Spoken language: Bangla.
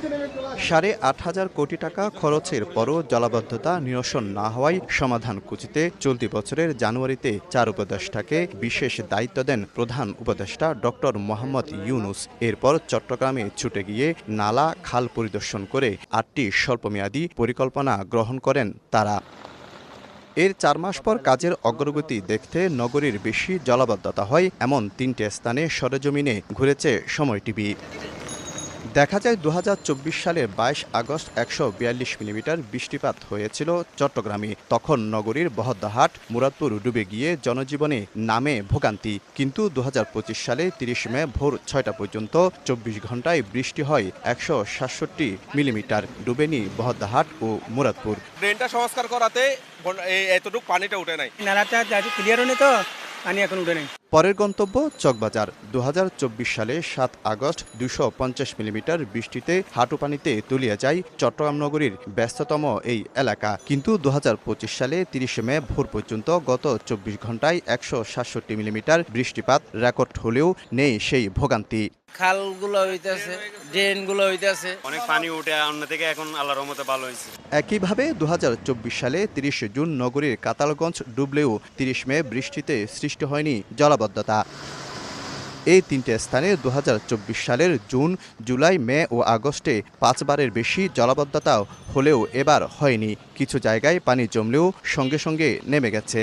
8,500 কোটি টাকা খরচের পরও জলাবদ্ধতা নিরসন না হওয়ায় সমাধান খুঁজতে চলতি বছরের জানুয়ারিতে 4 উপদেষ্টাকে বিশেষ দায়িত্ব দেন প্রধান উপদেষ্টা ডক্টর মোহাম্মদ ইউনুস। এরপর চট্টগ্রামে ছুটে গিয়ে নালা খাল পরিদর্শন করে 8টি স্বল্পমেয়াদী পরিকল্পনা গ্রহণ করেন তারা। এর 4 মাস পর কাজের অগ্রগতি দেখতে নগরীর বেশি জলাবদ্ধতা হয় এমন 3টে স্থানে সরেজমিনে ঘুরেছে সময় টিভি। দেখা যায় 2024 সালের 22 আগস্ট 142 মিলিমিটার বৃষ্টিপাত হয়েছিল চট্টগ্রামে। তখন নগরীর বহদ্দাহাট, মুরাদপুর ডুবে গিয়ে জনজীবনে নামে ভোগান্তি। কিন্তু 2025 সালে 30 মে ভোর 6টা পর্যন্ত 24 ঘন্টায় বৃষ্টি হয় 167 মিলিমিটার। ডুবেনি বহদ্দাহাট ও মুরাদপুর। ড্রেনটা সংস্কার করাতে এতটুকু পানিটা উঠে নাই। নালাটা ক্লিয়ার হয়নি তো পানি এখন উঠে নেই। পরের গন্তব্য চকবাজার। 2024 সালে 7 আগস্ট 250 মিলিমিটার বৃষ্টিতে হাঁটু পানিতে তলিয়ে যায় চট্টগ্রাম নগরীর ব্যস্ততম এই এলাকা। কিন্তু 2025 সালে 30 মে ভোর পর্যন্ত গত 24 ঘন্টায় 167 মিলিমিটার বৃষ্টিপাত রেকর্ড হলেও নেই সেই ভোগান্তি। খালগুলো হইতেছে, ড্রেনগুলো হইতেছে, অনেক পানি উঠে অন্য থেকে এখন আল্লাহর রহমতে ভালো হয়েছে। একইভাবে 2024 সালে 30 জুন নগরীর কাতালগঞ্জ ডুবলেও 30 মে বৃষ্টিতে সৃষ্টি হয়নি জলাবদ্ধতা। এই 3টে স্থানে 2024 সালের জুন, জুলাই, মে ও আগস্টে 5 বারের বেশি জলাবদ্ধতা হলেও এবার হয়নি। কিছু জায়গায় পানি জমলেও সঙ্গে সঙ্গে নেমে গেছে।